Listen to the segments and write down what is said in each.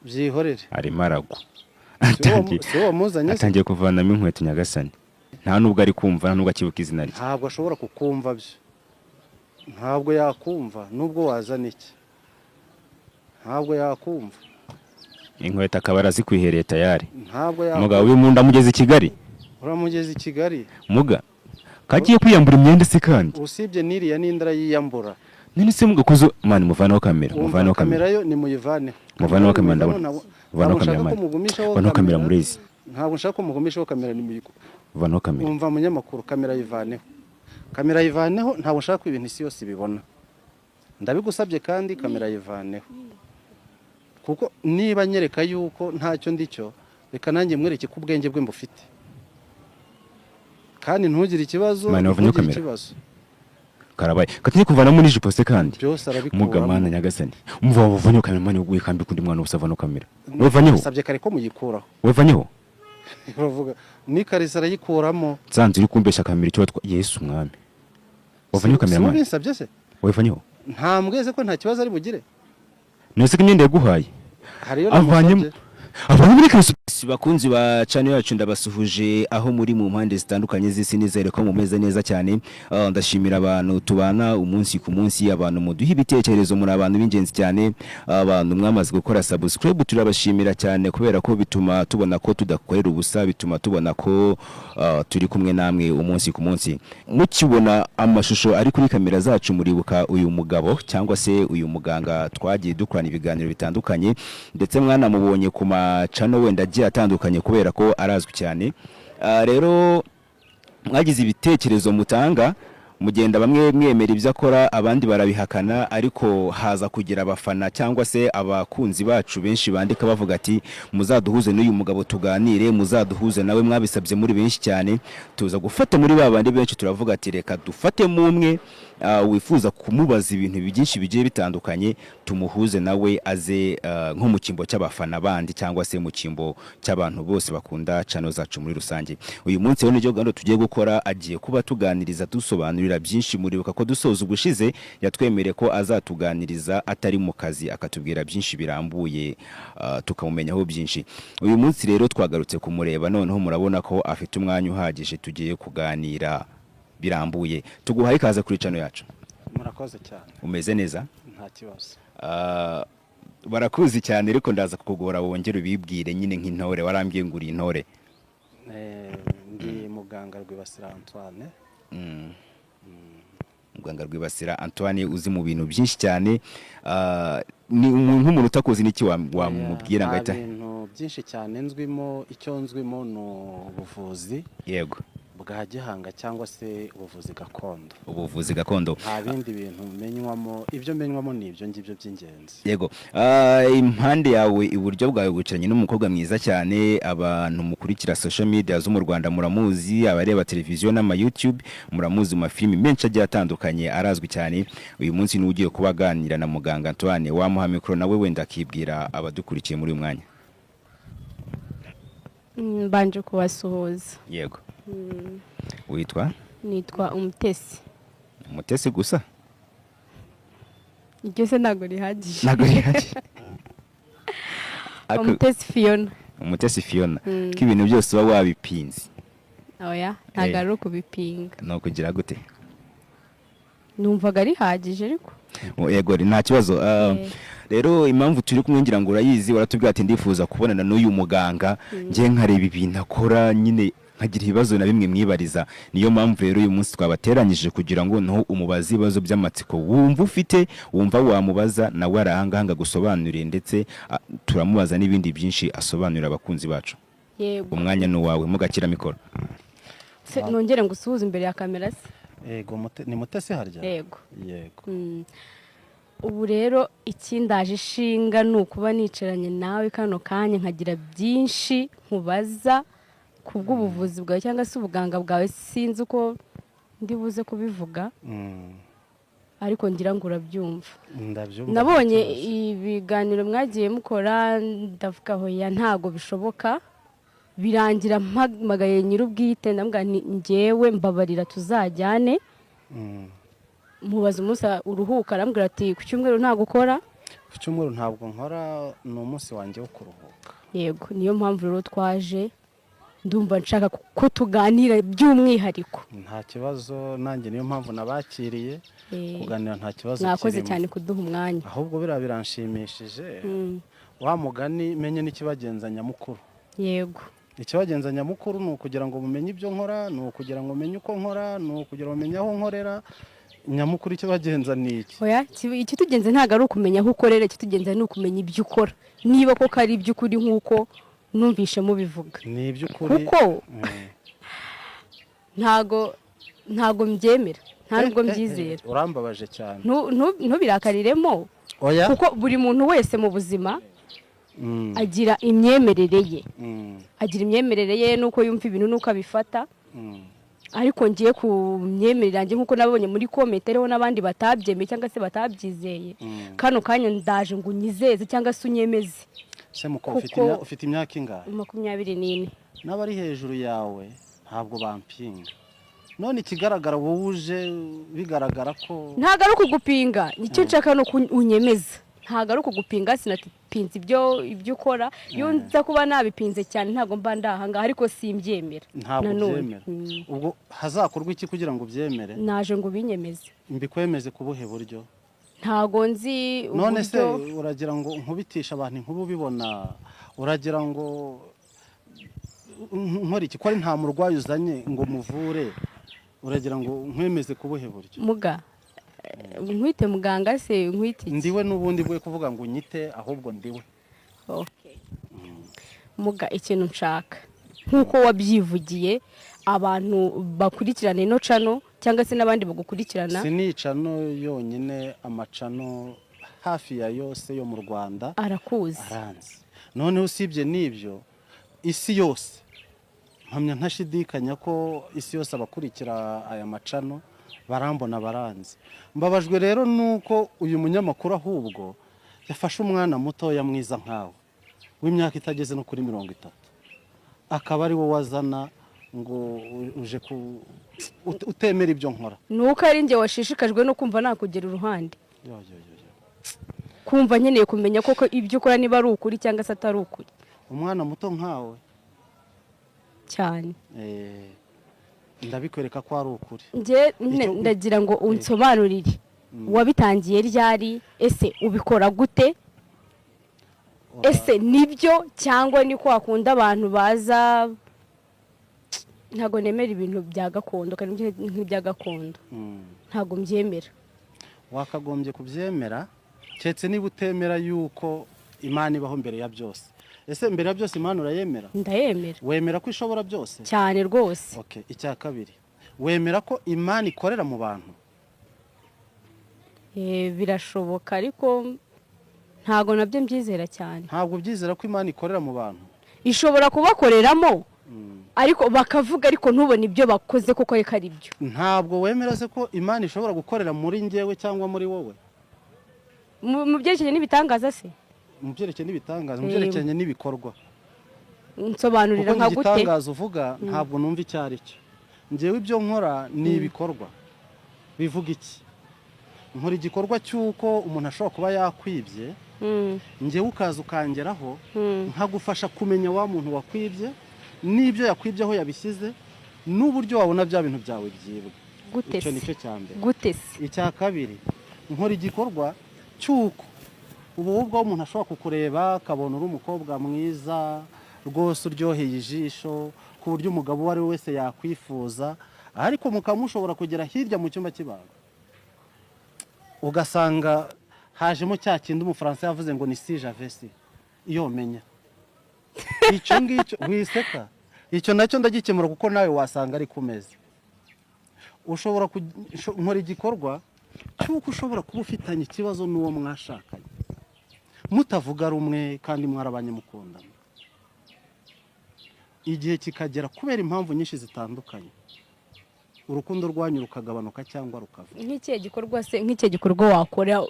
byihorere ari marago siwo muzanye atangiye kuvanamo inkweto nyagasani nta nubwo ari kumva nta nubwo akibuka izina rye ntabwo ashobora kukumva byo ntabwo yakumva nubwo wazana iki ntabwo yakumva inkweto akaba arazikwihereye tayari ntabwo yakumva mugabo uyu muntu amugeze i Kigali uramugeze i Kigali muga kagiye kwiyambura imyenda se kandi usibye n'iriya n'indara yiyambura nini se mugakozo mani muvanaho kamera yo ni muyivaneho muvanaho kamera ndabona muvanaho kamera mani muvanaho kamera murezi ntabwo nshaka ko mugumishaho kamera ni muyiko muvanaho kamera umva munyamakuru kamera yivaneho ntabwo nshaka ibintu isi yose bibona ndabigusabye kandi kamera yivaneho kuko niba nyereka yuko ntacyo ndicyo reka nanjye mwereke ko ubwenge bwe mbufite kandi ntugire ikibazo karabaye katinye kuvanamo n'ijipo se kandi mugamana nyagasani umva wavanyeho kamera mani wikambi kundi mwana usavano kamera wavanyeho sabye kare ko muyikuraho wavanyeho uravuga ni karisa arayikuramo zanze uri kumbesha kamera icyo Yesu mwami wavanyeho kamera mani sabye se wavanyeho nta mbweze ko nta kibazo ari bugire nese ko imyenda yaguhaye avanyemo muri Kristo bakunzi ba channel yacu ndabasuhuje aho muri mu mpande zitandukanye z'isi nizere ko mumeze neza cyane ndashimira abantu tubana umunsi ku munsi abantu muduha ibitekerezo muri abantu b'ingenzi cyane abantu mwamaze gukora subscribe turabashimira cyane kubera ko bituma tubona ko tudakorera ubusa bituma tubona ko turi kumwe namwe umunsi ku munsi mukibona amashusho ari kuri kamera zacu muribuka uyu mugabo cyangwa se uyu muganga twagiye dukorana ibiganiro bitandukanye ndetse mwana mubonye ku channel wenda agiye atandukanye kubera ko arazwi cyane rero mwagize ibitekerezo mutanga mugenda bamwe mwemera ibyo akora abandi barabihakana ariko haza kugira abafana cyangwa se abakunzi bacu benshi bandika bavuga ati muzaduhuze n'uyu mugabo tuganire muzaduhuze nawe mwabisabye muri benshi cyane tuza gufata muri babandi benshi turavuga ati reka dufate mumwe wifuza kumubaza ibintu byinshi bigiye bitandukanye tumuhuze nawe aze nko mu kimbo cy'abafana bandi cyangwa se mu kimbo cy'abantu bose bakunda channel zacu muri rusange uyu munsi rero n'icyo gando tugiye gukora agiye kuba tuganiriza dusobanurira byinshi muribuka ko dusoza ubushize yatwemereye ko azatuganiriza atari mu kazi akatubwira byinshi birambuye tukamumenyaho byinshi uyu munsi rero twagarutse kumureba noneho murabona ko afite umwanya uhagije tugiye kuganira birambuye tuguhaye ikaze kuri channel yacu murakoze cyane umeze neza nta kibazo barakuzi cyane ariko ndaza kukugora wongere ubibwire nyine nk'intore warambwiye ngo uri intore ndi muganga Rwibasira Antoine muganga Rwibasira Antoine uzi mu bintu byinshi cyane ni nk'umuntu utakoze n'iki wamubwira ngahita ibintu byinshi cyane nzwimo icyo nzwimo no ubuvuzi yego bwa gihanga cyangwa se ubuvuzi gakondo nta bindi bintu menywamo ibyo menywamo ni ibyo ngibyo by'ingenzi yego impande yawe iburyo bwawe guciranye n'umukobwa mwiza cyane abantu mukurikira social media zo mu Rwanda muramuzi abareba televiziyo n'ama YouTube muramuzi mu mafilimi menshi agiye atandukanye arazwi cyane uyu munsi n'ugiye kubaganira na muganga Antoine wamuha mikro nawe wenda akibwira abadukurikiye muri uyu mwanya mbanje kubasuhuza yego witwa nitwa Umutesi gusa iryo se ntago rihagije Umutesi Fiona ko ibintu byose uba wabipinze oya ntago ari ukubipinga no kugira gute numvaga rihagije ariko yego nta kibazo rero impamvu turi kumwe ngira ngo urayizi waratubwira ati ndifuza kubonana n'uyu muganga ngiye nkareba ibintu akora nyine nkagira ibibazo na bimwe mwibariza niyo mpamvu rero uyu munsi twabateranyije kugira ngo no umubazi ibibazo by'amatsiko wumva ufite wumva wamubaza nawe arahanganga gusobanurira ndetse turamubaza n'ibindi byinshi asobanurira abakunzi bacu yego umwanya ni wawe mugakira mikoro nongere ngo usuhuze imbere ya kamera se yego ni Mutesi harya yego ubu rero ikindaje ishinga ni ukuba nicaranye nawe kano kanya nkagira byinshi nkubaza kubw'ubuvuzi bwawe cyangwa se ubuganga bwawe sinzi uko ndibuze kubivuga ariko ngira ngo urabyumva nabonye ibiganiro mwagiye mukora ndavuga hoya ntago bishoboka birangira mpamagaye nyir'ubwite ndambwa njyewe mbabarira tuzajyane mubaza umunsi uruhuka arambwira ati ku cyumweru nta gukora ku cyumweru ntabwo nkora, ni umunsi wanjye wo kuruhuka. yego niyo mpamvu rero twaje, ndumva nshaka ko tuganira by'umwihariko. Nta kibazo, nanjye niyo mpamvu nabakiriye kuganira, nta kibazo mwakoze cyane kuduha umwanya, ahubwo biriya biranshimishije. wa mugani menye n'ikibagenza nyamukuru. yego ikibagenza nyamukuru ni ukugira ngo mumenye ibyo nkora, ni ukugira ngo umenye uko nkora, ni ukugira ngo umenye aho nkorera. Nyamukuru ikibagenza ni iki? oya ikitugenze ntabwo ari ukumenya aho ukorera, ikitugenza ni ukumenya ibyo ukora, niba koko ari iby'ukuri nk'uko numvishe mubivuga. Ni iby'ukuri kuko ntago mbyemera, nta nubwo mbyizera. urambabaje cyane. ntubirakariremo, oya kuko buri muntu wese mu buzima agira imyemerere ye, agira imyemerere ye nuko yumva ibintu nuko abifata. ariko ngiye ku myemerere yanjye nk'uko nabonye muri komenti hariho n'abandi batabyemeye cyangwa se batabyizeye, kano kanya ndaje ngo unyizeze cyangwa se unyemeze. se muko ufite imyaka ingahe? 24. n'abari hejuru yawe ntabwo bampinga. none ikigaragara wowe uje bigaragara ko ntabwo ari ukugupinga, nicyo nshaka no unyemeza. ntabwo ari ukugupinga, sinapinze ibyo ukora. iyo nza kuba nabipinze cyane ntabwo mba ndahangaha, ariko simbyemera. ntabwo byemera. ubwo hazakorwa iki kugira ngo ubyemere? naje ngo ubinyemeze. mbikwemeze ku buhe buryo? ntabwo nzi uburyo. none se uragira ngo nkubitisha abantu inkuru ubibona? uragira ngo nkore iki? ko ari nta murwayi uzanye ngo muvure, uragira ngo nkwemeze ku buhe buryo? muga nkwite muganga se nkwite iki? ndiwe n'ubundi bwe kuvuga ngo unyite, ahubwo ndiwe. Okay. muga ikintu nshaka nk'uko wabyivugiye, abantu bakurikirana ino cano cyangwa se n'abandi bagukurikirana. si ni cano yonyine, amacano hafi ya yose yo mu Rwanda arakuzi, aranzi. noneho usibye n'ibyo, isi yose mpamya ntashidikanya ko isi yose abakurikira aya macano barambona, baranzi. mbabajwe rero nuko uyu munyamakuru ahubwo yafashe umwana mutoya mwiza nkawe w'imyaka itageze no kuri 30, akaba ari wowe wazana ngo uje utemera ibyo nkora. nuko ari njye washishikajwe no kumva nakugera uruhande, kumva nkeneye kumenya koko ibyo ukora niba ari ukuri cyangwa se atari ukuri. umwana muto nkawe cyane ndabikwereka ko ari ukuri. njye ndagira ngo unsobanurire wabitangiye ryari, ese ubikora gute, ese nibyo cyangwa ni ko wakunda abantu baza. ntago nemera ibintu bya gakondo kandi nk'ibya gakondo ntago mbyemera. wakagombye kubyemera cyetse niba utemera yuko Imana ibaho mbere ya byose. ese mbere ya byose Imana urayemera? ndayemera. wemera ko ishobora byose? cyane rwose. okay. icya kabiri, wemera ko Imana ikorera mu bantu? birashoboka ariko ntago nabyo mbyizera cyane. ntabwo byizera ko Imana ikorera mu bantu? ishobora kubakoreramo ariko bakavuga ariko ntubone ibyo bakoze koko reka ari byo. ntabwo wemera se ko Imana ishobora gukorera muri njyewe cyangwa muri wowe? mu byerekeranye n'ibitangaza se? mu byerekeranye n'ibitangaza, mu byerekeranye n'ibikorwa. nsobanurira nka gute? igitangaza uvuga ntabwo numva icyo ari cyo. njyewe ibyo nkora ni ibikorwa. bivuga iki? nkora igikorwa cy'uko umuntu ashobora kuba yakwibye, njyewe ukaza ukangeraho nkagufasha kumenya wa muntu wakwibye n'ibyo yakwibye aho yabishyize n'uburyo wabona bya bintu byawe byibwe. icyo nicyo cya mbere. gute se? icya kabiri, nkora igikorwa cy'uko ubwo umuntu ashobora kukureba akabona uri umukobwa mwiza rwose uryoheye ijisho ku buryo umugabo uwo ari we wese yakwifuza, ariko mukaba mushobora kugera hirya mu cyumba cy'ibanga ugasanga hajemo cya kindi umufaransa yavuze ngo ni si javesi iyo umenya. icyo ngicyo wiseka, icyo nacyo ndagikemura kuko nawe wasanga ari kumeze. ushobora nkora igikorwa cy'uko ushobora kuba ufitanye ikibazo n'uwo mwashakanye mutavuga rumwe kandi mwarabanye mukundana, igihe kikagera kubera impamvu nyinshi zitandukanye urukundo rwanyu rukagabanuka cyangwa rukava. nk'ikihe gikorwa se? nk'ikihe gikorwa wakora?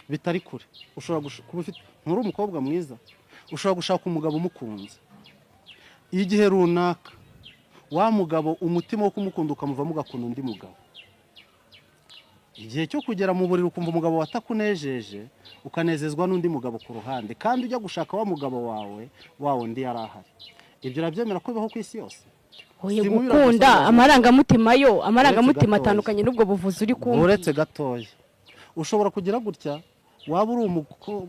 bitari kure. ushobora kuba ufite nk'uri umukobwa mwiza, ushobora gushaka umugabo umukunze, igihe runaka wa mugabo umutima wo kumukunda ukamuvamo ugakunda undi mugabo. igihe cyo kugera mu buriri ukumva umugabo watakunejeje ukanezezwa n'undi mugabo ku ruhande kandi ujya gushaka wa mugabo wawe wa wundi yari ahari. Ibyo urabyemera ko bibaho ku isi yose? Oye gukunda amarangamutima gatoya. atandukanye n'ubwo buvuzi uri kumva. Uretse gatoya ushobora kugira gutya, waba uri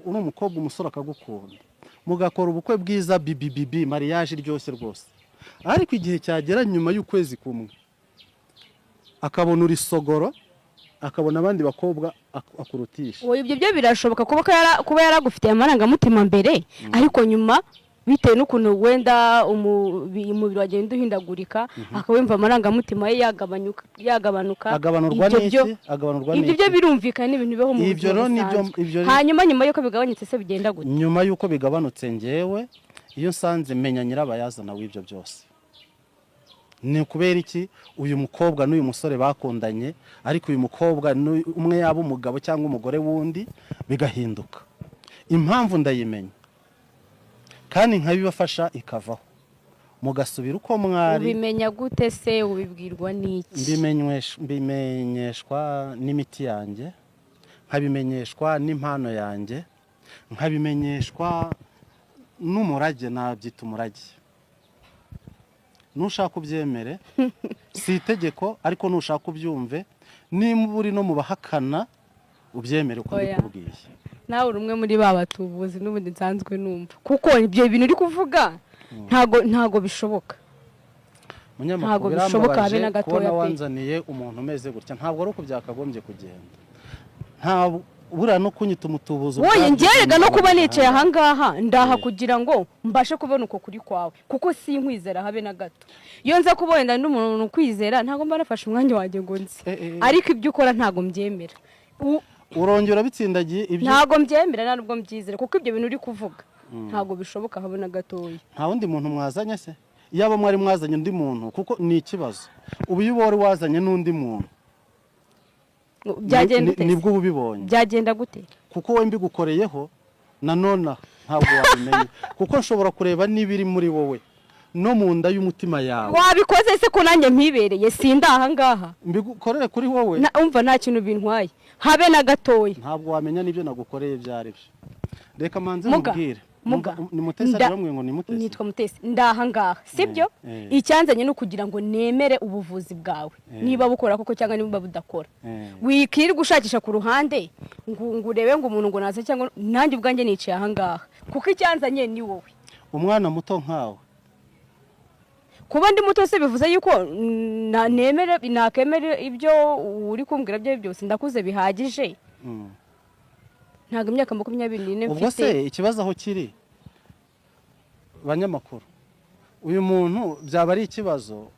umukobwa umusore akagukunda, mugakora ubukwe bwiza bibi mariage iryoshye rwose, ariko igihe cyagera nyuma y'ukwezi kumwe akabona uri sogoro, akabona abandi bakobwa akurutisha. Oye ibyo byo birashoboka kuba yaragufitiye amarangamutima mbere, ariko nyuma bitewe n'ukuntu wenda umubiri wagenda uhindagurika, akawumva amarangamutima ye yagabanuka. Agabanurwa n'iki? Ibyo byo birumvikana n'ibintu bibaho mu buzima busanzwe. Hanyuma nyuma y'uko bigabanyutse se bigenda gute? Nyuma y'uko bigabanutse njyewe iyo nsanze menya nyirabayazana w'ibyo byose. Ni kubera iki uyu mukobwa n'uyu musore bakundanye, ariko uyu mukobwa umwe yaba umugabo cyangwa umugore wundi bigahinduka. Impamvu ndayimenya kandi nkabibafasha ikavaho, mugasubira uko mwari. Ubimenya gute se? Ubibwirwa n'iki? Mbimenyeshwa n'imiti yanjye, nkabimenyeshwa n'impano yanjye, nkabimenyeshwa n'umurage, nabyita umurage. Nushaka ubyemere, si itegeko, ariko nushaka ubyumve, nimba uri no mu bahakana ubyemere uko mbikubwiye. Nawe uri umwe muri ba batubuzi n'ubundi nsanzwe numva, kuko ibyo bintu uri kuvuga ntago bishoboka. Munyamakuru birambabaje kubona wanzaniye umuntu umeze gutya, ntabwo ari uko byakagombye kugenda. Ntabwo buriya no kunyita umutubuzo. Wowe ngerega no kuba nicaye ahangaha ndaha kugira ngo mbashe kubona uko kuri kwawe, kuko si nkwizera habe na gato. Iyo nza kubona n'umuntu kwizera ntago mba nafashe umwanya wanjye ngo nzi, ariko ibyo ukora ntago mbyemera. Urongera bitsindagiye ibyo ntago mbyemera nubwo mbyizera, kuko ibyo bintu uri kuvuga ntago bishoboka habe na gatoya. Nta wundi muntu mwazanye se? Yaba mwari mwazanye undi muntu, kuko ni ikibazo. Ubu iyo wari wazanye n'undi muntu byagenda gute? Nibwo ubibonye. Byagenda gute? Kuko we mbigukoreyeho nanone ntabwo wabimenye, kuko nshobora kureba n'ibiri muri wowe no mu nda y'umutima yawe. Wabikoze se ko nanjye mpibereye sinda ahangaha? Mbigukorere kuri wowe. Umva nta kintu bintwaye habe na gatoya. Ntabwo wamenya n'ibyo nagukoreye byari byo. Reka manze mubwire. Ni Mutesi aramwe ngo ni Mutesi. Nitwa Mutesi ndahangaha, sibyo? Icyanzanye no kugira ngo nemere ubuvuzi bwawe, niba bukora koko cyangwa niba budakora. Wikiri gushakisha ku ruhande ngo urebe ngo umuntu ngo naze, cyangwa nanjye ubwanjye niciye ahangaha, kuko icyanzanye ni wowe. Umwana muto nkawe. Kuba ndi muto se bivuze yuko nakemera ibyo uri kumbwira byo byose? Ndakuze bihagije. Ntago imyaka 24 mfite. Ubwo se ikibazo aho kiri, banyamakuru, uyu muntu byaba ari ikibazo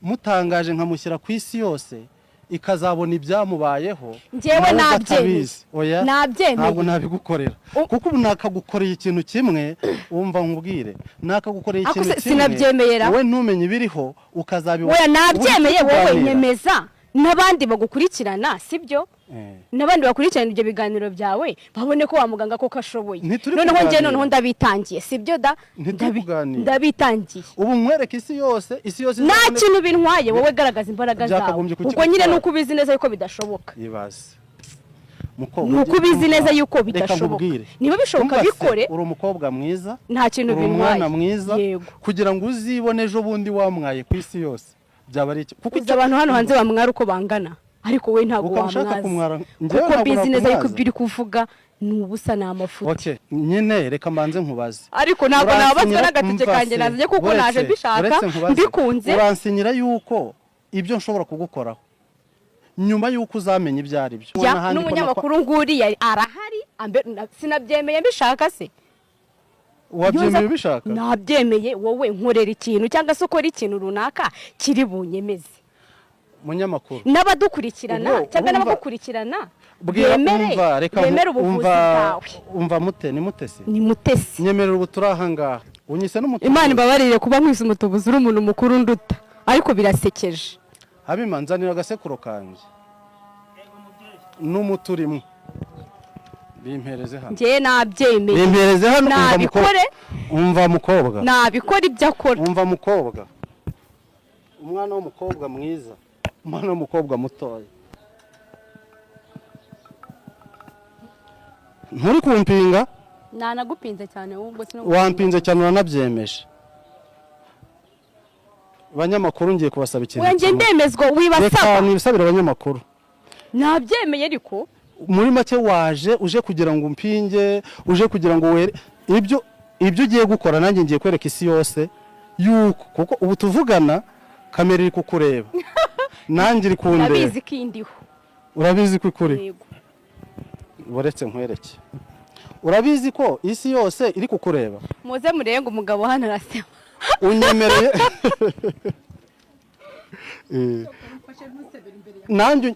mutangaje nkamushyira ku isi yose ikazabona ibyamubayeho. Njyewe nabyemeye. Ntabwo nabigukorera, kuko ubu nakagukoreye ikintu kimwe, wumva nkubwire, nakagukoreye ikintu kimwe sinabyemeyera wowe ntumenye ibiriho ukazabibona. Wowe nabyemeye, wowe nyemeza n'abandi bagukurikirana, sibyo? N'abandi bakurikirana ibyo biganiro byawe babone ko wa muganga ko kashoboye. Noneho ndabitangiye, sibyo da? Ndabitangiye. Ubu mwereke isi yose nta kintu bintwaye, wowe garagaza imbaraga zawe. Uko nyine nuko ubizi neza yuko bidashoboka. Ibaze nuko ubizi neza yuko bidashoboka. Niba bishoboka bikore. Uri umukobwa mwiza, nta kintu bintwaye, umwana mwiza, kugira ngo uzibone ejo bundi wamwaye ku isi yose. Byaba ari kuko abantu hano hanze bamwara uko bangana, ariko we ntago wamwaza, kuko bizi neza yuko ibyo uri kuvuga nubusa n'amafuti. Nyine reka mbanze nkubaze, ariko ntabwo nabazwa n'agatike kanjye nazanye, kuko naje mbishaka mbikunze. Uransinyira yuko ibyo nshobora kugukoraho nyuma yuko uzamenya ibyo ari byo. N'umunyamakuru nguriya arahari, sinabyemeye mbishaka se? Wabyemeye bishaka? Nabyemeye. Wowe nkorera ikintu cyangwa se ukora ikintu runaka kiri bunyemeze. Munyamakuru n'abadukurikirana cyangwa n'abagukurikirana bwemere ubuvuzi bwawe. Umva ni Mutesi. Ni Mutesi. Nyemerera ubu turahangaha unyise n'umutubuzi. Imana ibabarire kuba nkwise umutubuzi uri umuntu mukuru nduta, ariko birasekeje. Habimanzanira agasekuro kanje n'umuturimo bimpereze hano. Ngiye nabyemeye. Bimpereze hano. Nabikore. Umva mukobwa. Nabikora ibyo akora. Umva mukobwa. Umwana w'umukobwa mwiza, umwana w'umukobwa mutoya. nturi kumpinga nanagupinze cyane ahubwo wampinze cyane uranabyemeje. Abanyamakuru ngiye kubasaba ikintu. Wenge ndemezwa wibasaba. Nibisabira abanyamakuru. Nabyemeye ariko muri make uje kugira ngo umpinge, uje kugira ngo were ibyo ugiye gukora nanjye ngiye kwereka isi yose yuko kuko ubu tuvugana kamera iri kukureba. Nanjye iri kundeba. Urabizi kindiho. Urabizi ko ikuri. Boretse nkwereke. Urabizi ko isi yose iri kukureba. Muze murenga umugabo hano arasema. Unyemereye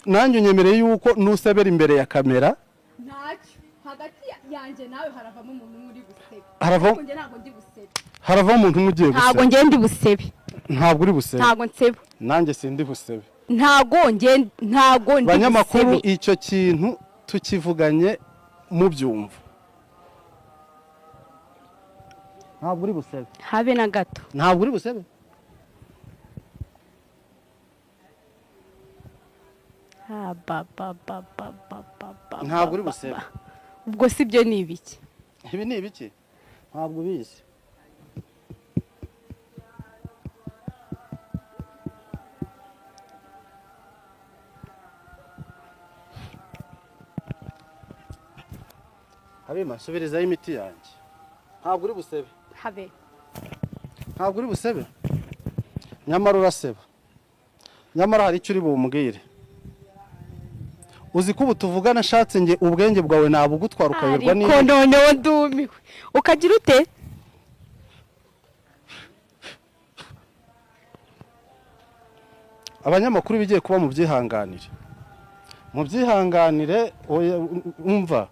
nanjye unyemereye yuko nusebera imbere ya kamera ntacyo hagati yanjye nawe haravamo umuntu muri gusebe. Haravamo umuntu mugiye gusebe. Ntago ngiye ndi busebe. Ntabwo uri busebe. Ntago nsebe. Nanjye sindi busebe. Ntago ndi busebe. Banyamakuru icyo kintu tukivuganye mu byumva. Ntabwo uri busebe. Habe na gato. Ntabwo uri busebe. Ntabwo uri busebe. Ubwo sibyo ni ibiki? Ibi ni ibiki? Ntabwo bizi. Habima subirizaho imiti yanjye. Ntabwo uri busebe. Habe. Ntabwo uri busebe. Nyamara uraseba. Nyamara hari icyo uri bumbwire. Uzi ko ubu tuvugana nshatse nge ubwenge bwawe nabugutwara ukayoberwa niba. Ariko noneho ndumiwe. Ukagira ute? Abanyamakuru bigiye kuba mu byihanganire. Mu byihanganire umva.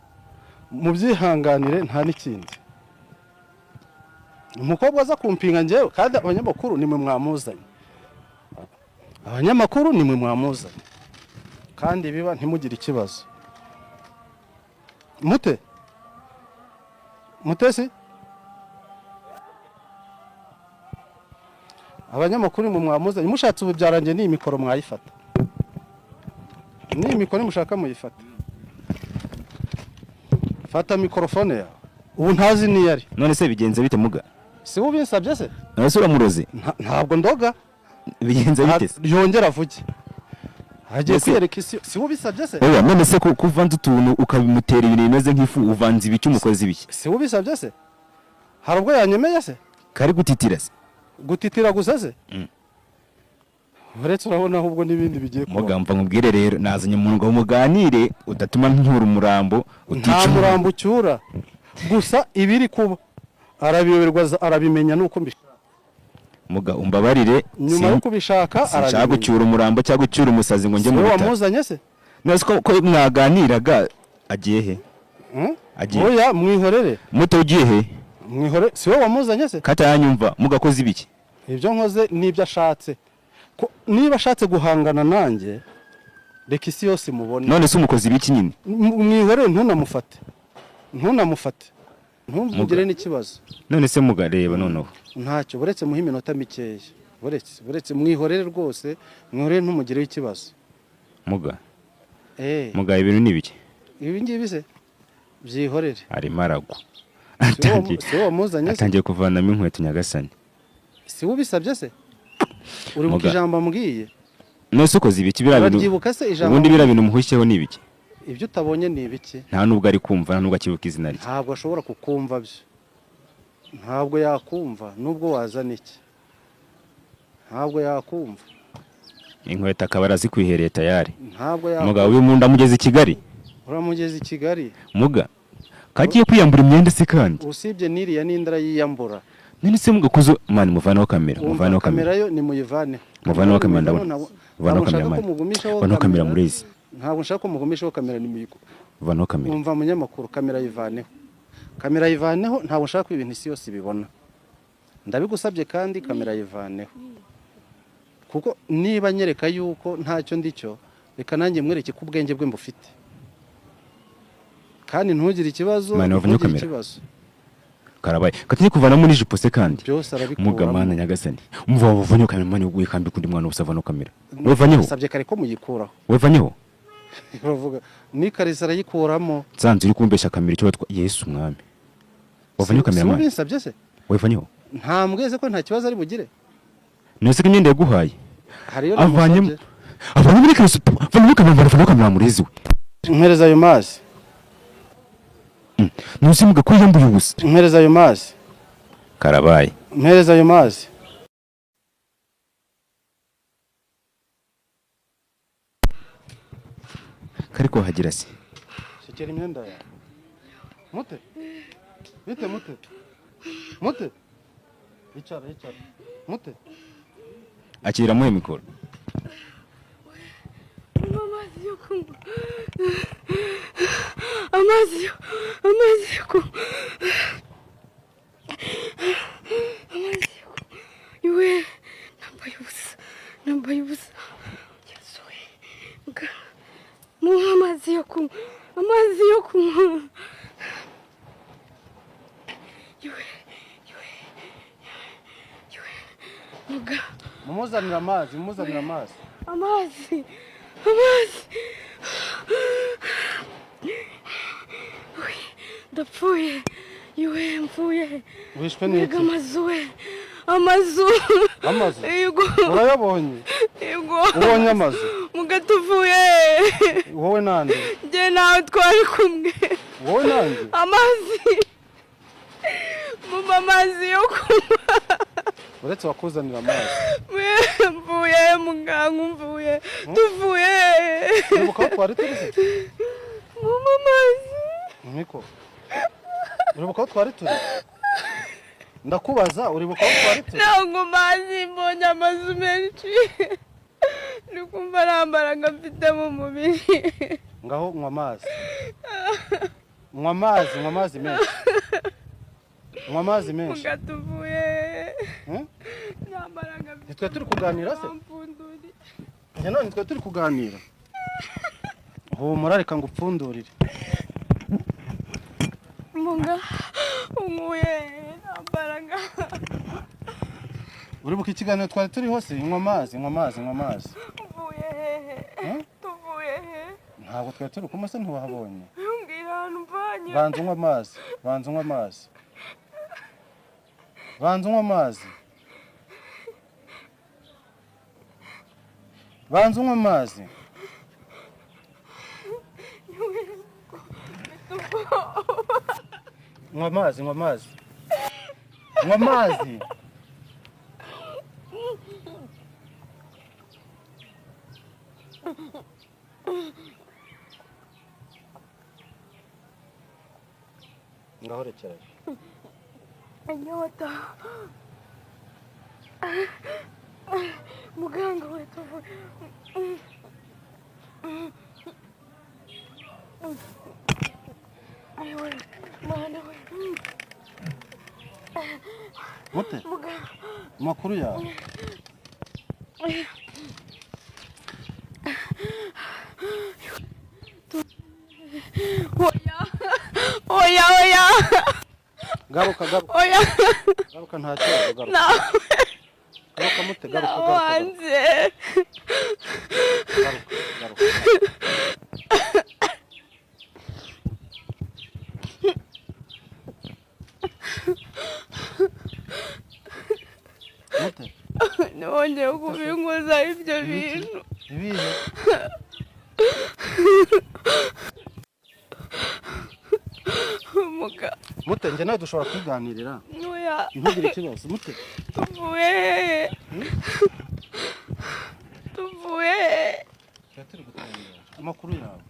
Mu byihanganire nta n'ikindi. Umukobwa aza kumpinga ngewe kandi abanyamakuru nimwe mwamuzanye. Abanyamakuru nimwe mwamuzanye. Kandi biba ntimugire ikibazo. Mutesi? Abanyamakuru nimwe mwamuzanye. Mushatse ubu byarangiye ni imikoro mwayifata. Ni imikoro mushaka muyifata. Fata mikrofone yawe. Ubu ntazi ni yari. None se bigenze bite muga? Si ubinsabye se? None se uramuroze? Ntabwo ndoga. Bigenze bite se? Yongera avuge. Hagiye kwiyereka isi. Si ubisabye se? Oya none se kuvanze utuntu ukabimutera ibintu bimeze nk'ifu uvanze ibiki umukozi biki? Si ubisabye se? Hari ubwo yanyemeye se? Kari gutitira se? Gutitira gusa se? Uretse urabona ahubwo n'ibindi bigiye kuba. Mugamba nkubwire rero nazanye umuntu ngo muganire udatuma ntura umurambo utica. Nta murambo ucyura. Gusa ibiri kuba arabiyoberwa arabimenya nuko mbishaka. Muga umbabarire nyuma yo kubishaka arabimenya. Sinshaka gucyura umurambo cyangwa gucyura umusazi ngo njye mu bitaro. Wamuzanye se? Nose ko mwaganiraga agiye he? Agiye. Oya mwihorere. Muto ugiye he? Mwihore si wowe wamuzanye se? Kata yanyumva mugakoze ibiki? Ibyo nkoze nibyo ashatse. Niba ashatse guhangana nanjye reka isi yose mubone. None se umukozi ibiki nyine? Mwihorere ntunamufate. Ntumvugire n'ikibazo. None se mugareba noneho. Ntacyo buretse muha iminota mikeya. Buretse mwihorere rwose, mwihorere ntumugireho ikibazo. Muga. Muga ibintu nibiki? Ibi ngibi se byihorere. Ari marago. Si wo muzanye se? Atangiye kuvanamo inkweto nyagasani. Si ubisabye se? Uri mu kijambo ambwiye. Nose ukoze ibiki birabintu. Ubundi birabintu muhushyeho nibiki? Ibyo utabonye ni ibiki? Nta nubwo ari kumva nubwo akibuka izina rye. Ntabwo ashobora kukumva byo. Ntabwo yakumva nubwo wazana iki. Ntabwo yakumva. Inkweto akaba arazikwihereye tayari. Ntabwo yakumva. Muga uyu muntu amugeze i Kigali. Uramugeze i Kigali. Muga kagiye kwiyambura imyenda se kandi. Usibye niriya n'indara yiyambura. Nini se muga kuzo mani muvanaho kamera. Muvanaho kamera yo ni muyivane. Muvanaho kamera ndabona. Muvanaho kamera mani. Muvanaho kamera murezi. Ntabwo nshaka ko mugumishaho kamera ni muyiko. Muvanaho kamera. Umva munyamakuru kamera yivaneho. Kamera yivaneho ntabwo nshaka ko ibintu isi yose ibibona. Ndabigusabye kandi kamera yivaneho. Kuko niba nyereka yuko ntacyo ndicyo reka nanjye mwereke ko ubwenge bwe mbufite. Kandi ntugire ikibazo. Mani wavanye kamera. Karabaye. Katinye kuvana muri jipo se kandi. Mugamana nyagasani. Umva wavanye kamera mani uguye kambi kundi mwana ubusavano kamera. Wevanyeho. Sabye kare ko muyikuraho. Wevanyeho. bavuga ni karisa arayikuramo zanze uri kumbesha kamera icyo batwa Yesu mwami wavanyeho kamera mwana binsabye se wavanyeho ntambweze ko nta kibazo ari bugire nose imyenda yaguhaye hariyo avanye muri karisa vanyeho kamera murezi we mpereza ayo mazi nusimuga ko yambuye ubusa mpereza ayo mazi karabaye mpereza ayo mazi kariko hagira se shikera imyenda ya mute bite mute icara mute akira muhe mikoro amazi yo kunywa amazi yo kunywa iwe nambaye ubusa yesuwe muha amazi yo kunywa iwe muga mumuzanira amazi ndapfuye iwe mvuye wishwe n'iki amazu yego urayabonye yego ubonye amazu mugatuvuye wowe nande nge nawe twari kumwe wowe nande amazi yo kunywa uretse wakuzanira amazi mvuye muganga mvuye tuvuye uribuka aho twari turi se amazi niko uribuka aho twari turi ndakubaza uribuka aho twari turi ntabwo mazi mbonye amazu menshi ni kumva nta mbaraga mfite mu mubiri ngaho nywa amazi menshi mugatuvuye nta mbaraga mfite nitwe turi kuganira se none nitwe turi kuganira humura reka ngupfundurire munga unguye nta mbaraga uribuka ikiganiro twari turi hose nywa amazi mvuye hehe tuvuye he ntabwo twari turi kumwe se ntiwahabonye mbwira ahantu mvanye banza unywa amazi nywa amazi ngaho rekera inyota muganga we tuvuye ayiwe mwana we mute amakuru yawe oya garuka oya nta kibazo garuka mute garuka wanze garuka mute nongeye kubinkoza ibyo bintu ibihe mute njye nawe dushobora kwiganirira ntugire ikibazo mute tuvuye turi gutangira amakuru yawe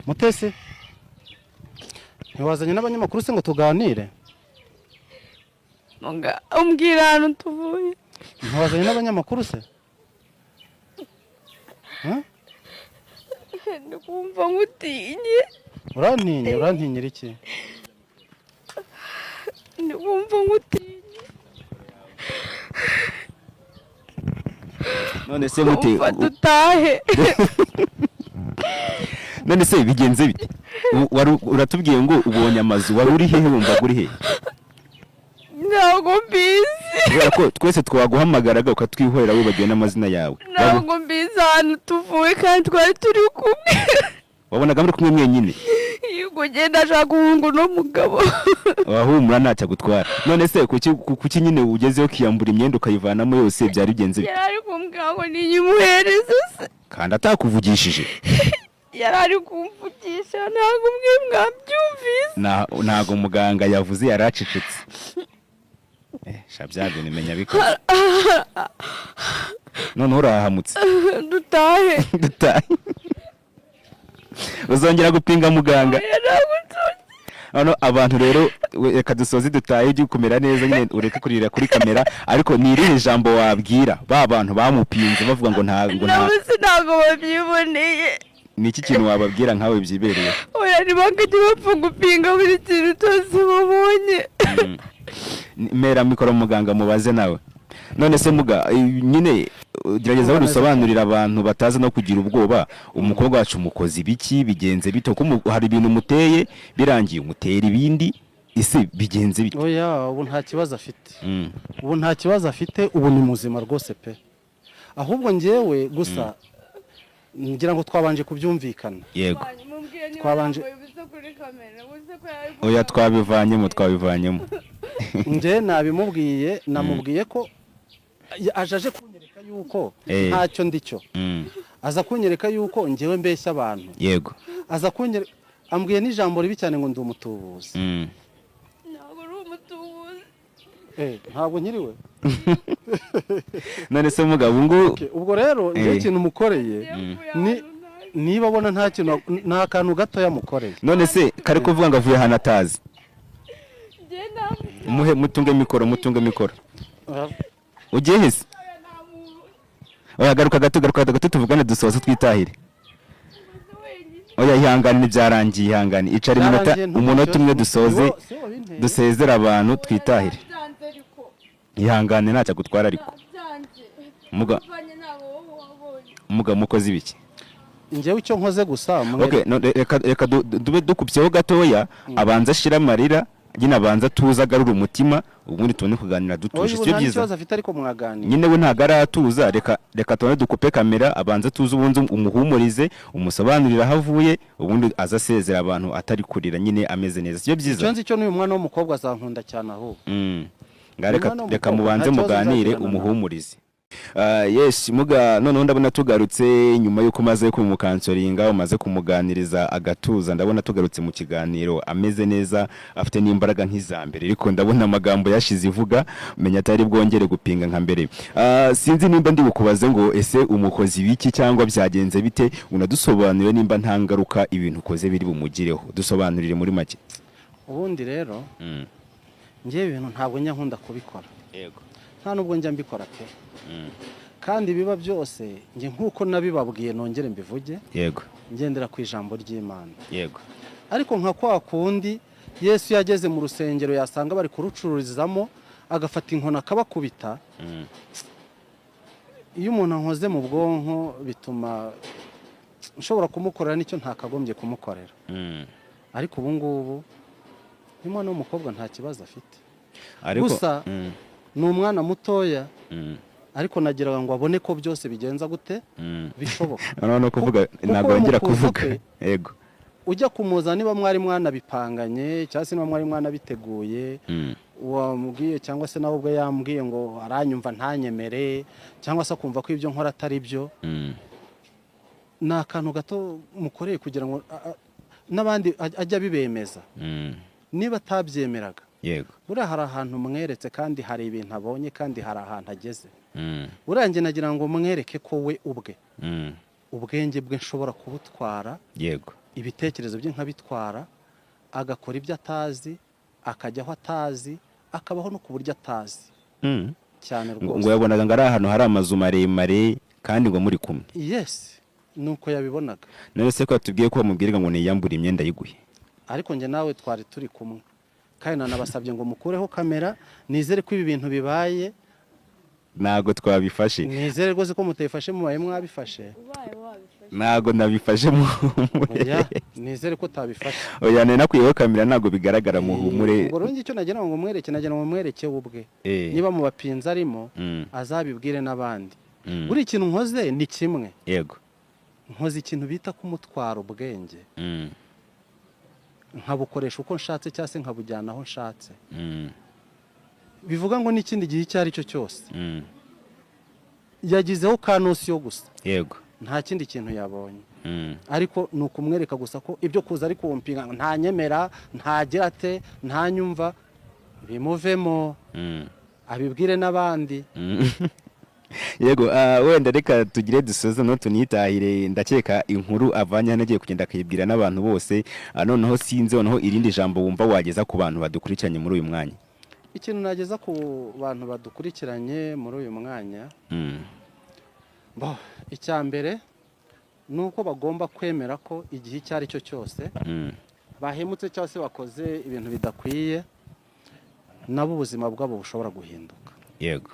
mute se ntiwazanye n'abanyamakuru se ngo tuganire umbwira ahantu tuvuye ntiwazanye n'abanyamakuru se ndi kumva ngutinye urantinyira iki ndi kumva ngutinye none se mute dutahe none se bigenze bite uratubwiye ngo ubonye amazu wari uri hehe wumva uri hehe ntabwo mbizi kubera ko twese twaguhamagaraga ukatwihorera wibagiwe n'amazina yawe. ntabwo mbizi ahantu tuvuye kandi twari turi kumwe. Wabonaga muri kumwe mwenyine? Yego genda ashaka guhunga uno mugabo. Wahumura ntacyo gutwara. None se kuki nyine ugezeho kiyambura imyenda ukayivanamo yose byari bigenze bite? Yari ari kumbwira ngo niyimuhereze se. Kandi atakuvugishije. Yari ari kumvugisha ntabwo mwe mwabyumvise. Ntago muganga yavuze yaracecetse. Shabyago nimenya bikoze. None urahamutse. Dutahe. Uzongera gupinga muganga. Ano abantu rero reka dusoze dutaye ujye kumera neza nyine ureke kurira kuri kamera ariko ni irihe jambo wabwira ba bantu bamupinze bavuga ngo ntago ntago babyiboneye. Ni iki kintu wababwira nkawe byibereye? Oya ntibakajye bapfa gupinga buri kintu cyose babonye. Mera mikoro muganga mubaze nawe. None se muga nyine gerageza urusobanurira abantu bataza no kugira ubwoba umukobwa wacu umukozi ibiki bigenze bito ko hari ibintu muteye birangiye umutera ibindi ise bigenze bito. Oya ubu nta kibazo afite. Ubu nta kibazo afite, ubu ni muzima rwose pe. Ahubwo ngewe gusa ngira ngo twabanje kubyumvikana. Yego. Twabanje. Oya twabivanyemo. Nje nabimubwiye namubwiye ko ajaje kunyereka yuko ntacyo ndicyo. Aza kunyereka yuko ngewe mbeshya abantu. Yego. Aza kunyereka ambwiye n'ijambo ribi cyane ngo ndi umutubuzi. Ntabwo uri umutubuzi. Ntabwo nkiriwe. None se mugabo ngo ubwo rero nje ikintu mukoreye niba abona nta kintu nta kantu gato yamukoreye. None se kare kuvuga ngo avuye hana atazi. Mutunge mikoro. Ugiye hese? Oya garuka gato tuvugane dusoza twitahire. Oya ihangane n'ibyarangiye ihangane. Icari umunota umwe dusoze dusezera abantu twitahire. Ihangane ntacyo gutwara ariko. Muga mukoze ibiki? Njyewe icyo nkoze gusa reka dube dukupyeho gatoya abanza ashira amarira nyine abanza tuza agarura umutima ubundi tubone kuganira dutuje cyo byiza. Nyine we ntago aratuza reka tubone dukupe kamera abanza tuza ubunze umuhumurize umusobanurira havuye ubundi azasezera abantu atari kurira nyine ameze neza cyo byiza. Cyo nzi cyo n'uyu mwana w'umukobwa azankunda cyane aho. Reka mubanze muganire umuhumurize. Yes muga none ndabona tugarutse nyuma yuko maze kumukansoringa umaze kumuganiriza agatuza ndabona tugarutse mu kiganiro ameze neza afite n'imbaraga nk'izambere ariko ndabona amagambo yashize ivuga menya atari bwongere gupinga nka mbere. Sinzi nimba ndi bukubaze ngo ese umukozi wiki cyangwa byagenze bite unadusobanurire nimba nta ngaruka ibintu ukoze biri bumugireho dusobanurire muri make. Ubundi rero ngiye ibintu ntabwo nkunda kubikora. Yego. Nta nubwo njya mbikora pe. Kandi biba byose nge nkuko nabibabwiye nongere mbivuge. Yego. Ngendera ku ijambo ry'Imana. Yego. Ariko nka kwa kundi Yesu yageze mu rusengero yasanga bari kurucururizamo agafata inkona akabakubita. Iyo umuntu ankoze mu bwonko bituma nshobora kumukorera nicyo ntakagombye kumukorera. Ariko ubu ngubu umwana w'umukobwa nta kibazo afite. Gusa ni umwana mutoya. Ariko nagiraga ngo abone ko byose bigenza gute bishoboka. No kuvuga ntago ngira kuvuga. Yego. Ujya kumuza niba mwari mwana bipanganye cyangwa se niba mwari mwana biteguye wamubwiye cyangwa se nawe ubwo yambwiye ngo aranyumva ntanyemere cyangwa se akumva ko ibyo nkora atari byo. Ni akantu gato mukoreye kugira ngo n'abandi ajya bibemeza. Niba atabyemeraga. Yego. Buriya hari ahantu mweretse kandi hari ibintu abonye kandi hari ahantu ageze. Urange nagira ngo mwereke ko we ubwe ubwenge bwe nshobora kubutwara. Yego. Ibitekerezo bye nkabitwara agakora ibyo atazi akajya aho atazi akabaho no ku buryo atazi. Cyane rwose. Ngo yabonaga ngo ari ahantu hari amazu maremare kandi ngo muri kumwe. Yes. Nuko yabibonaga. None se ko atubwiye ko bamubwiraga ngo niyambure imyenda yiguye. Ariko nge nawe twari turi kumwe. Kandi nanabasabye ngo mukureho kamera nizere ko ibi bintu bibaye. Nago twabifashe. Nizere rwose ko mutayifashe mubaye mwabifashe. ntago nabifashe oya nizere ko utabifashe. oya nari nakwiyeho kamera ntago bigaragara muhumure. ubwo rero icyo nagira ngo mwereke ubwe niba mu bapinzi arimo azabibwire n'abandi. buri kintu nkoze ni kimwe. yego nkoze ikintu bita kumutwara ubwenge, nkabukoresha uko nshatse cyangwa se nkabujyana aho nshatse. bivuga ngo n'ikindi gihe icyo ari cyo cyose yagizeho kanusi yo gusa, yego nta kindi kintu yabonye. ariko ni ukumwereka gusa ko ibyo kuza ari kumpinga nta nyemera, ntagira ate, nta nyumva, bimuvemo abibwire n'abandi. yego wenda reka tugire dusoze no tunitahire. ndakeka inkuru avanye hano agiye kugenda akayibwira n'abantu bose. noneho sinzi noneho irindi jambo wumva wageza ku bantu badukurikiranye muri uyu mwanya. ikintu nageza ku bantu badukurikiranye muri uyu mwanya, icya mbere ni uko bagomba kwemera ko igihe icyo ari cyo cyose bahemutse cyangwa se bakoze ibintu bidakwiye, nabo ubuzima bwabo bushobora guhinduka. yego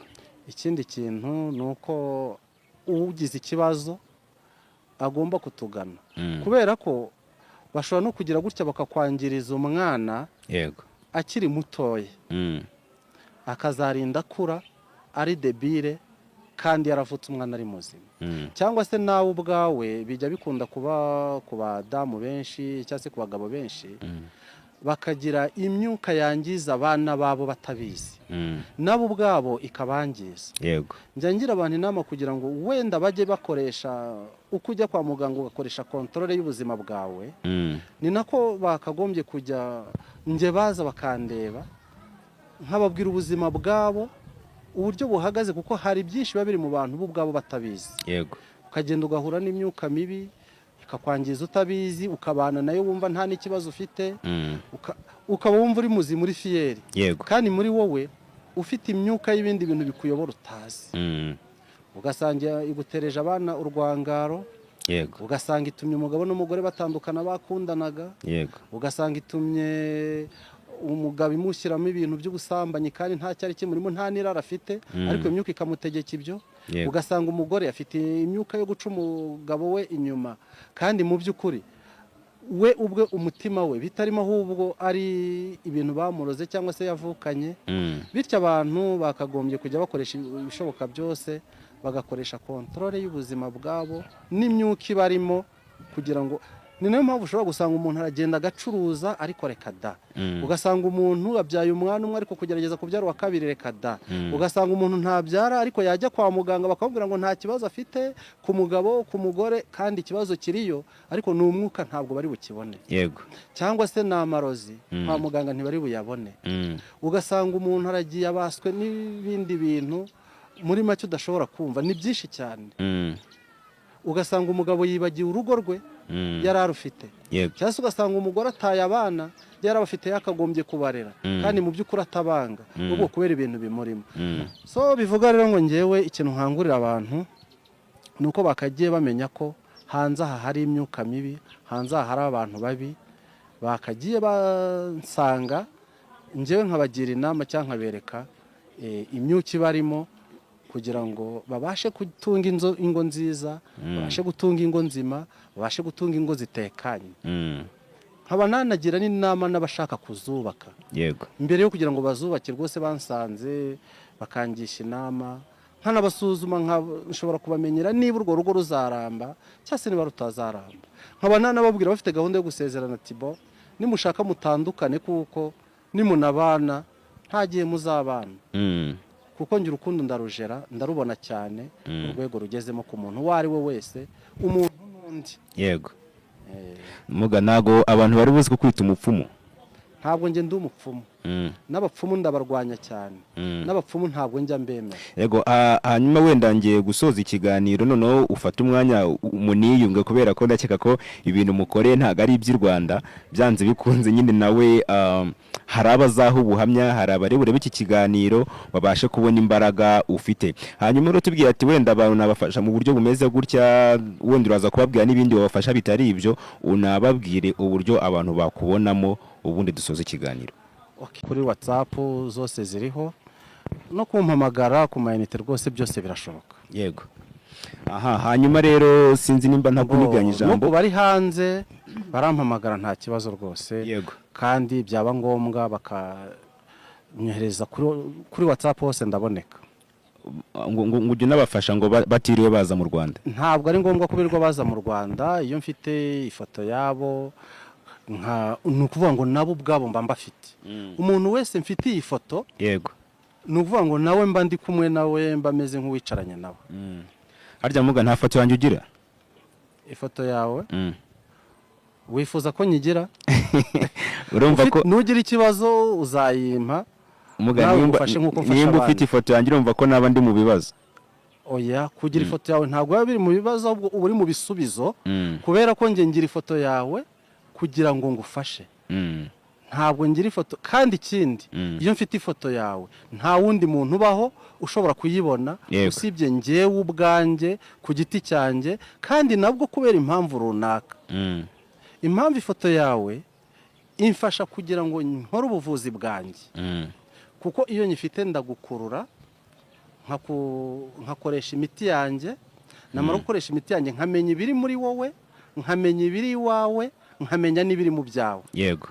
ikindi kintu ni uko ugize ikibazo agomba kutugana, kubera ko bashobora no kugira gutya bakakwangiriza umwana yego akiri mutoya, akazarinda akura ari debile kandi yaravutse umwana ari muzima. cyangwa se nawe ubwawe bijya bikunda kuba ku badamu benshi cyangwa se ku bagabo benshi, bakagira imyuka yangiza abana babo batabizi, nabo ubwabo ikabangiza. yego njya ngira abantu inama kugira ngo wenda bajye bakoresha, uko ujya kwa muganga ugakoresha kontrole y'ubuzima bwawe, ni nako bakagombye kujya nge baza bakandeba nkababwira ubuzima bwabo uburyo buhagaze, kuko hari byinshi biba biri mu bantu bo ubwabo batabizi. yego ukagenda ugahura n'imyuka mibi ikakwangiza utabizi, ukabana nayo wumva nta n'ikibazo ufite, ukaba wumva uri muzima, uri fiyeri, yego kandi muri wowe ufite imyuka y'ibindi bintu bikuyobora utazi. ugasanga igutereje abana urwangaro, yego ugasanga itumye umugabo n'umugore batandukana bakundanaga, yego ugasanga itumye umugabo imushyiramo ibintu by'ubusambanyi kandi nta cyari kimurimo, nta n'irara afite, ariko imyuka ikamutegeka ibyo. ugasanga umugore afite imyuka yo guca umugabo we inyuma, kandi mu by'ukuri we ubwe umutima we bitarimo, ahubwo ari ibintu bamuroze cyangwa se yavukanye. bityo abantu bakagombye kujya bakoresha ibishoboka byose, bagakoresha kontrole y'ubuzima bwabo n'imyuka ibarimo, kugira ngo ni nayo mpamvu ushobora gusanga umuntu aragenda agacuruza ariko reka da, ugasanga umuntu abyaye umwana umwe ariko kugerageza kubyara uwa kabiri reka da, ugasanga umuntu ntabyara ariko yajya kwa muganga bakamubwira ngo nta kibazo afite ku mugabo ku mugore, kandi ikibazo kiriyo ariko ni umwuka ntabwo bari bukibone. yego cyangwa se ni amarozi kwa muganga ntibari buyabone. ugasanga umuntu aragiye abaswe n'ibindi bintu muri make udashobora kumva, ni byinshi cyane. ugasanga umugabo yibagiwe urugo rwe yari arufite, cyangwa se ugasanga umugore ataye abana yari abafite yakagombye kubarera, kandi mu by'ukuri atabanga, ubwo kubera ibintu bimurimo. so bivuga rero ngo ngewe ikintu nkangurira abantu ni uko bakagiye bamenya ko hanze aha hari imyuka mibi, hanze aha hari abantu babi, bakagiye bansanga ngewe nkabagira inama cyangwa nkabereka imyuka ibarimo, kugira ngo babashe gutunga ingo nziza, babashe gutunga ingo nzima, babashe gutunga ingo zitekanye. nkaba nanagira n'inama n'abashaka kuzubaka, yego mbere yo kugira ngo bazubake rwose bansanze bakangisha inama, nkanabasuzuma, nshobora kubamenyera niba urwo rugo ruzaramba cyangwa se niba rutazaramba. nkaba nanababwira bafite gahunda yo gusezerana ati bo nimushaka mutandukane, kuko nimunabana nta gihe muzabana, kuko ngira urukundo ndarujera, ndarubona cyane urwego rugezemo ku muntu uwo ari we wese, umuntu n'undi. yego muga ntago abantu bari buzi ko kwita umupfumu. ntabwo njye ndi umupfumu, n'abapfumu ndabarwanya cyane, n'abapfumu ntabwo njya mbemera. yego hanyuma wenda ngiye gusoza ikiganiro, noneho ufata umwanya muniyunge, kubera ko ndakeka ko ibintu mukoreye ntago ari iby'i Rwanda, byanze bikunze nyine nawe hari abazaho ubuhamya, hari abarebure b'iki kiganiro babashe kubona imbaraga ufite. hanyuma rero tubwira ati wenda abantu nabafasha mu buryo bumeze gutya, wenda uraza kubabwira n'ibindi babafasha bitari ibyo, unababwire uburyo abantu bakubonamo, ubundi dusoza ikiganiro. kuri WhatsApp zose ziriho, no kumpamagara ku mayinite rwose byose birashoboka. yego aha hanyuma rero sinzi nimba ntakuniganya ijambo nuko bari hanze barampamagara nta kibazo rwose yego kandi byaba ngombwa bakanyohereza kuri WhatsApp hose ndaboneka ngo ujye unabafasha ngo batiriwe baza mu Rwanda. Ntabwo ari ngombwa kubirirwa baza mu Rwanda, iyo mfite ifoto yabo ni ukuvuga ngo nabo ubwabo mba mbafite. Umuntu wese mfite iyi foto yego ni ukuvuga ngo nawe mba ndi kumwe nawe mba meze nk'uwicaranye nawe. Harya muga nta foto yanjye ugira? Ifoto yawe wifuza ko nyigira? Urumva ko nugira ikibazo uzayimpa. Nimba ufite ifoto yanjye urumva ko naba ndi mu bibazo? Oya, kugira ifoto yawe ntabwo biba biri mu bibazo, ahubwo uba uri mu bisubizo, kubera ko njye ngira ifoto yawe kugira ngo ngufashe. Ntabwo ngira ifoto, kandi ikindi iyo mfite ifoto yawe nta wundi muntu ubaho ushobora kuyibona usibye njyewe ubwanjye ku giti cyanjye, kandi nabwo kubera impamvu runaka. Impamvu ifoto yawe imfasha kugira ngo nkore ubuvuzi bwanjye, kuko iyo nyifite ndagukurura nkakoresha imiti yanjye, namara gukoresha imiti yanjye nkamenya ibiri muri wowe, nkamenya ibiri iwawe, nkamenya n'ibiri mu byawe. Yego.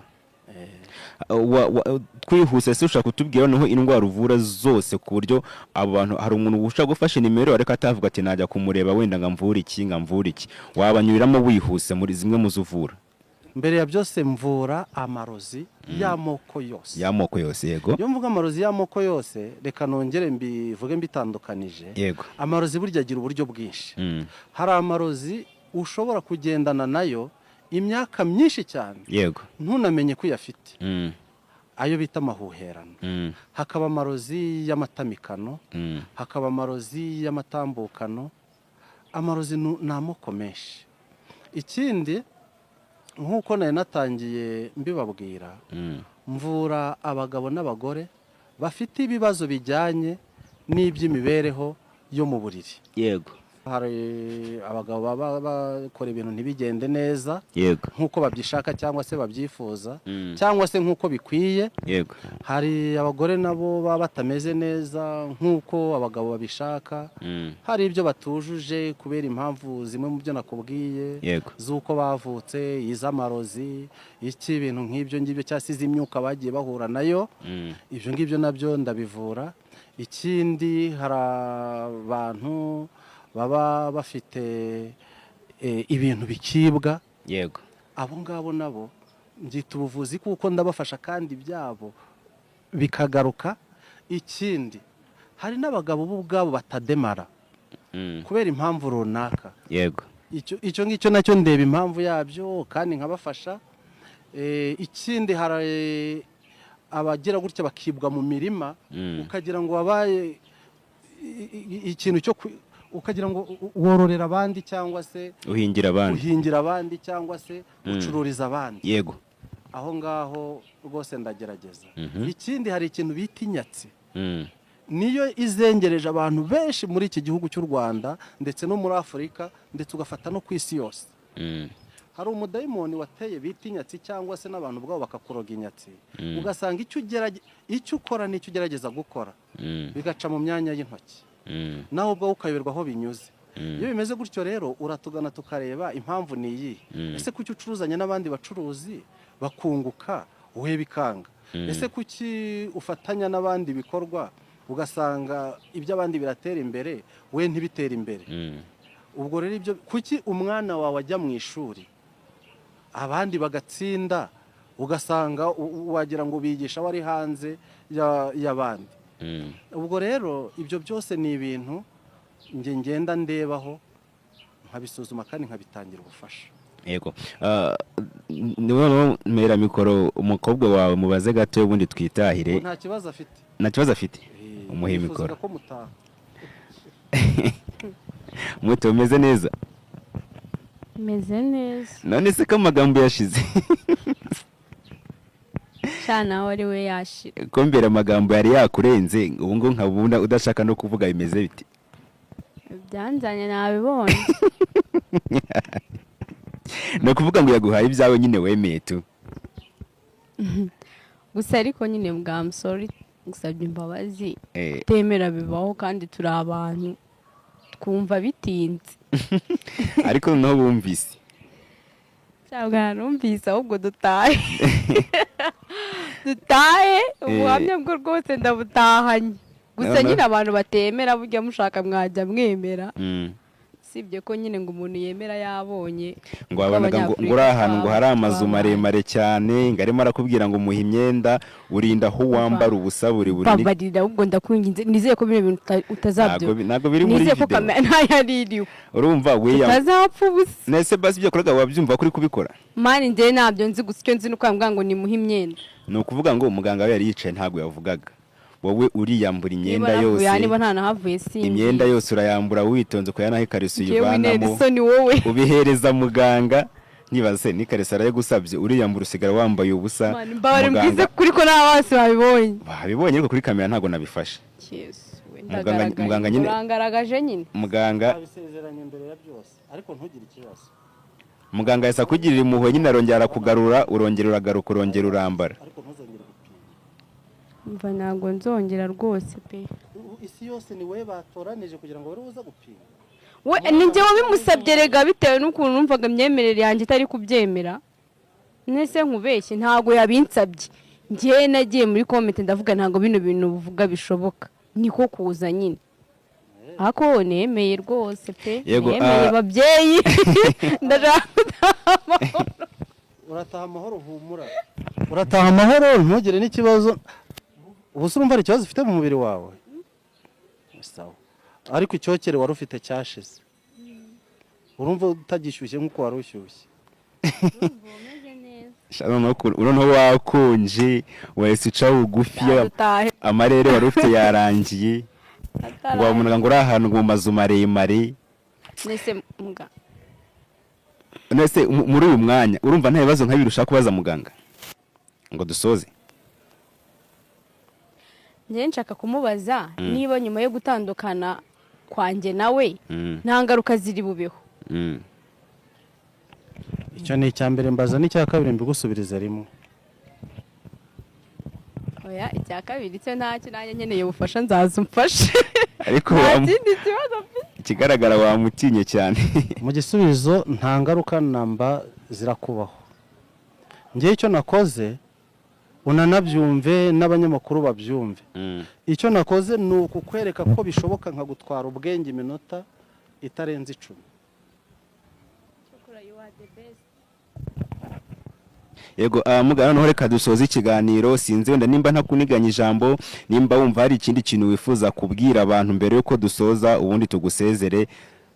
Twihuse se ushaka kutubwira noneho indwara uvura zose ku buryo abantu hari umuntu ushaka gufasha nimero ariko atavuga ati najya kumureba wenda ngamvura iki wabanyuriramo wihuse muri zimwe mu zuvura? Mbere ya byose mvura amarozi y'amoko yose. Y'amoko yose yego. Iyo mvuga amarozi y'amoko yose reka nongere mbivuge mbitandukanije. Yego. Amarozi burya agira uburyo bwinshi. Hari amarozi ushobora kugendana nayo imyaka myinshi cyane. Yego. Ntunamenye ko uyafite. Ayo bita amahuherano. Hakaba amarozi y'amatamikano, hakaba amarozi y'amatambukano. Amarozi ni amoko menshi. Ikindi nk'uko nari natangiye mbibabwira, mvura abagabo n'abagore bafite ibibazo bijyanye n'iby'imibereho yo mu buriri. Yego. Hari abagabo baba bakora ibintu ntibigende neza, yego, nk'uko babyishaka cyangwa se babyifuza, cyangwa se nk'uko bikwiye. Yego. Hari abagore nabo baba batameze neza nk'uko abagabo babishaka. Hari ibyo batujuje kubera impamvu zimwe mu byo nakubwiye, z'uko bavutse, iz'amarozi, ibintu nk'ibyo ngibyo cyangwa se iz'imyuka bagiye bahura nayo. Ibyo ngibyo nabyo ndabivura. Ikindi hari abantu baba bafite ibintu bikibwa. Yego. Abo ngabo nabo mbyita ubuvuzi kuko ndabafasha kandi byabo bikagaruka. Ikindi hari n'abagabo bo ubwabo batademara kubera impamvu runaka. Yego. Icyo ngicyo nacyo ndeba impamvu yabyo kandi nkabafasha. Ikindi hari abagira gutya bakibwa mu mirima, ukagira ngo wabaye ikintu cyo ukagira ngo wororera abandi cyangwa se uhingira abandi cyangwa se ucururiza abandi. Yego. Aho ngaho rwose ndagerageza. Ikindi hari ikintu bita inyatsi. Niyo izengereje abantu benshi muri iki gihugu cy'u Rwanda ndetse no muri Afurika ndetse ugafata no ku isi yose. Hari umudayimoni wateye bita inyatsi cyangwa se n'abantu ubwabo bakakuroga inyatsi. Ugasanga icyo ukora n'icyo ugerageza gukora bigaca mu myanya y'intoki. Naho ubwo ukayoberwa aho binyuze. Iyo bimeze gutyo rero uratugana tukareba impamvu ni iyi. Ese kuki ucuruzanya n'abandi bacuruzi bakunguka wowe bikanga? Ese kuki ufatanya n'abandi bikorwa ugasanga iby'abandi biratera imbere we ntibitera imbere? Ubwo rero ibyo kuki umwana wawe ajya mu ishuri abandi bagatsinda ugasanga wagira ngo bigisha wari hanze y'abandi? Ubwo rero ibyo byose ni ibintu ngenda ndebaho nkabisuzuma kandi nkabitangira ubufasha. Yego. Niwe mera mikoro umukobwa wawe mubaze gato ubundi twitahire. Nta kibazo afite. Nta kibazo afite. Umuhe mikoro. Ko mutaha. Muto umeze neza? Meze neza. None se ko amagambo yashize? Cyana wari we yashira. Ko mbere amagambo yari yakurenze ubu ngo nkabunda udashaka no kuvuga bimeze biti? Byanzanye nabibonye. No kuvuga ngo yaguhaye ibyawe nyine wemeye tu. Gusa ariko nyine bwa sorry gusabye imbabazi. Temera bibaho kandi turi abantu twumva bitinze. ariko noneho bumvise cyangwa numvise ahubwo dutahe ubuhamya bwo rwose ndabutahanye gusa nyine abantu batemera burya mushaka mwajya mwemera sibye ko nyine ngo umuntu yemera yabonye ngo wabonaga ngo uri ahantu ngo hari amazu maremare cyane ngo arimo arakubwira ngo muhe imyenda urinda aho wambara ubusa buri babarira ahubwo ndakwinginze nizeye ko bino bintu utazabyumva ntabwo biri muri video ntayaririwe urumva weya utazapfa ubusa nese basi ibyo koraga wabyumva kuri kubikora mani njye ntabyo nzi gusa icyo nzi nuko ambwira ngo nimuhe imyenda ni ukuvuga ngo umuganga we yari yicaye ntabwo yavugaga wowe uriyambura imyenda yose niba nta nahavuye sinzi imyenda yose urayambura witonze ko yanaho ikariso uyivanamo ubihereza muganga nibaza se n'ikariso arayagusabye uriyambura usigara wambaye ubusa mbabare mbwize kuri ko nta bose babibonye ariko kuri kamera ntabwo nabifashe muganga nyine urangaragaje nyine muganga abisezeranye imbere ya byose ariko ntugire ikibazo muganga yasa kugirira impuhwe nyine arongera kugarura urongera uragaruka urongera urambara ariko ntuzongere gupima mva ntabwo nzongera rwose pe isi yose ni we batoranije kugira ngo bari buze gupima we ni njye wabimusabye rega bitewe n'ukuntu numvaga imyemerere yanjye itari kubyemera nese nkubeshye ntabwo yabinsabye njye nagiye muri komite ndavuga ntabwo bino bintu buvuga bishoboka niko kuza nyine ako nemeye rwose pe nemeye babyeyi ndashaka gutaha amahoro urataha amahoro humura urataha amahoro ntugire n'ikibazo ubu se urumva hari ikibazo ufite mu mubiri wawe sawa ariko icyokere wari ufite cyashize urumva utagishyushye nk'uko wari ushyushye urabona wakonje wahise uca bugufi amarere wari ufite yarangiye ngo wabonaga ngo uri ahantu mu mazu maremare nese muri uyu mwanya urumva nta bibazo nk'abiri ushaka kubaza muganga ngo dusoze njye nshaka kumubaza niba nyuma yo gutandukana kwanjye nawe nta ngaruka ziri bubeho icyo ni icya mbere mbaza n'icya kabiri mbigusubiriza rimwe oya icya kabiri cyo ntacyo nanjye nkeneye ubufasha nzaza umfashe ariko ikigaragara wamutinye cyane mu gisubizo nta ngaruka namba zirakubaho njye icyo nakoze unanabyumve n'abanyamakuru babyumve icyo nakoze ni ukukwereka ko bishoboka nka gutwara ubwenge iminota itarenze 10 yego mugana noneho reka dusoze ikiganiro sinzi wenda nimba ntakuniganya ijambo nimba wumva hari ikindi kintu wifuza kubwira abantu mbere yuko dusoza ubundi tugusezere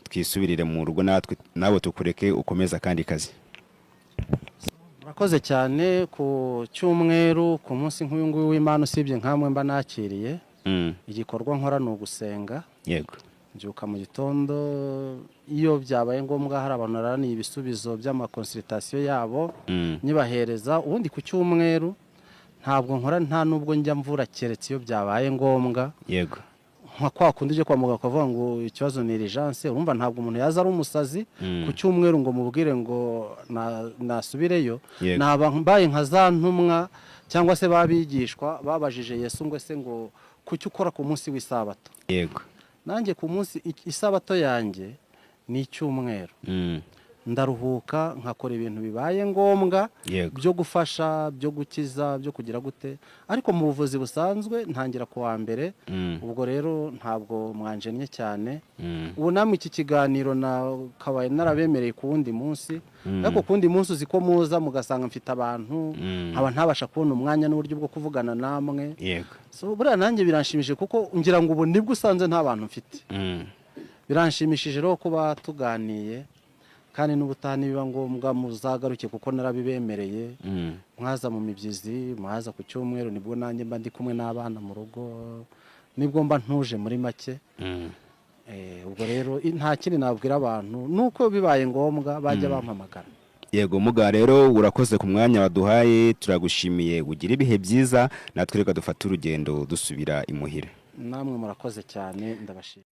twisubirire mu rugo natwe nawe tukureke ukomeza kandi kazi murakoze cyane ku cyumweru ku munsi nk'uyu nguyu w'Imana usibye nkamwe mba nakiriye igikorwa nkora ni ugusenga yego mbyuka mu gitondo iyo byabaye ngombwa hari abantu naraniye ibisubizo by'amakonsultation yabo nyibahereza ubundi ku cyumweru ntabwo nkora nta nubwo njya mvura keretse iyo byabaye ngombwa yego nka kwa kundi uje kwa muganga akavuga ngo ikibazo ni urgence urumva ntabwo umuntu yaza ari umusazi ku cyumweru ngo mubwire ngo nasubireyo naba mbaye nka za ntumwa cyangwa se babigishwa babajije Yesu ngo se ngo kuki ukora ku munsi w'isabato yego nanjye ku munsi isabato yanjye ni icyumweru ndaruhuka nkakora ibintu bibaye ngombwa byo gufasha byo gukiza byo kugira gute ariko mu buvuzi busanzwe ntangira ku wa mbere ubwo rero ntabwo mwanjennye cyane ubu namwe iki kiganiro nakabaye narabemereye ku wundi munsi ariko ku wundi munsi uzi ko muza mugasanga mfite abantu nkaba ntabasha kubona umwanya n'uburyo bwo kuvugana namwe buriya nanjye biranshimishije kuko ngira ngo ubu nibwo usanze nta bantu mfite biranshimishije rero kuba tuganiye kandi n'ubutaha nibiba ngombwa muzagaruke kuko narabibemereye mwaza mu mibyizi mwaza ku cyumweru nibwo nanjye mba ndi kumwe n'abana mu rugo nibwo mba ntuje muri make ubwo rero nta kindi nabwira abantu nuko bibaye ngombwa bajya bampamagara yego muga rero urakoze ku mwanya waduhaye turagushimiye ugira ibihe byiza natwe reka dufate urugendo dusubira imuhira namwe murakoze cyane ndabashimira